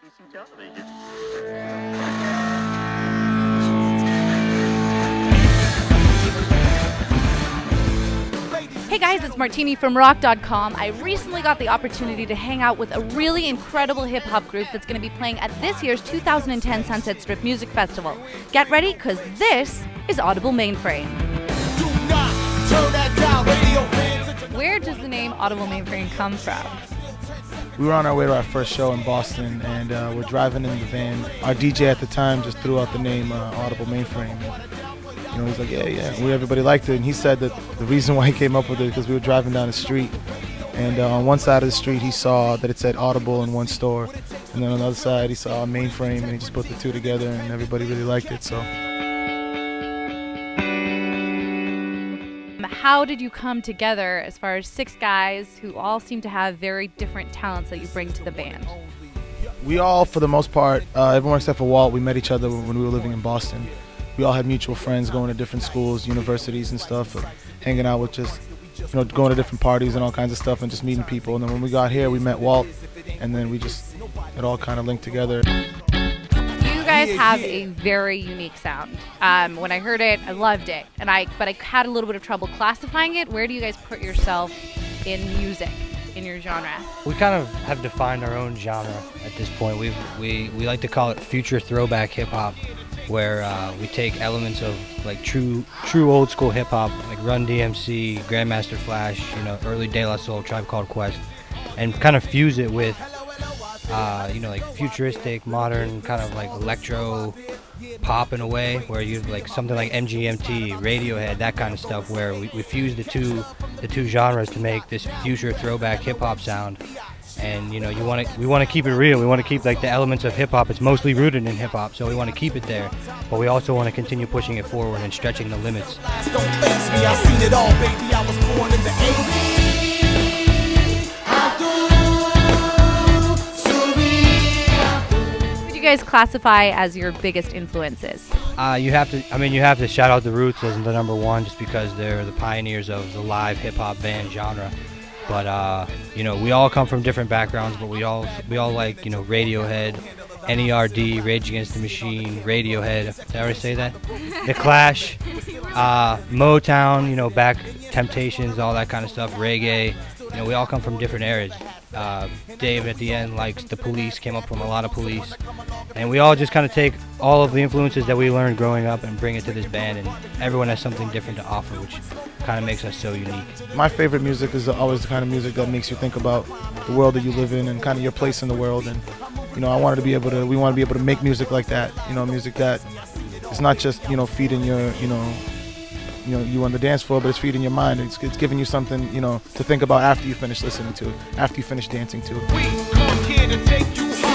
BBC television. Hey guys, it's Martini from rock.com. I recently got the opportunity to hang out with a really incredible hip-hop group that's going to be playing at this year's 2010 Sunset Strip Music Festival. Get ready, because this is Audible Mainframe. Where does the name Audible Mainframe come from? We were on our way to our first show in Boston, and we're driving in the van. Our DJ at the time just threw out the name Audible Mainframe. You know, he's like, yeah. Everybody liked it, and he said that the reason why he came up with it is because we were driving down the street, and on one side of the street he saw that it said Audible in one store, and then on the other side he saw a Mainframe, and he just put the two together, and everybody really liked it. So. How did you come together as far as 6 guys who all seem to have very different talents that you bring to the band? We all, for the most part, everyone except for Walt, we met each other when we were living in Boston. We all had mutual friends going to different schools, universities and stuff, hanging out with just, you know, going to different parties and all kinds of stuff and just meeting people. And then when we got here, we met Walt, and then it all kind of linked together. You guys have a very unique sound. When I heard it, I loved it, but I had a little bit of trouble classifying it. Where do you guys put yourself in music, in your genre? We kind of have defined our own genre at this point. We like to call it future throwback hip hop, where we take elements of like true old school hip hop, like Run DMC, Grandmaster Flash, you know, early De La Soul, Tribe Called Quest, and kind of fuse it with you know, like futuristic, modern, kind of like electro pop in a way, where you like something like MGMT, Radiohead, that kind of stuff, where we fuse the two genres to make this future throwback hip hop sound. And you know, we want to keep it real. We want to keep like the elements of hip hop. It's mostly rooted in hip hop, so we want to keep it there. But we also want to continue pushing it forward and stretching the limits. What do you guys classify as your biggest influences? You have to shout out the Roots as the #1, just because they're the pioneers of the live hip hop band genre. But you know, we all come from different backgrounds, but we all like, you know, Radiohead, NERD, Rage Against the Machine, Radiohead. Did I already say that? The Clash, Motown, you know, back Temptations, all that kind of stuff. Reggae. You know, we all come from different eras. Dave at the end likes the Police, came up from a lot of Police, and we all just kind of take all of the influences that we learned growing up and bring it to this band, and everyone has something different to offer, which kind of makes us so unique. My favorite music is always the kind of music that makes you think about the world that you live in and kind of your place in the world. And you know, we want to be able to make music like that. You know, music that is not just, you know, feeding your, you on the dance floor, but it's feeding your mind. It's giving you something, you know, to think about after you finish listening to it, after you finish dancing to it. We come here to take you home.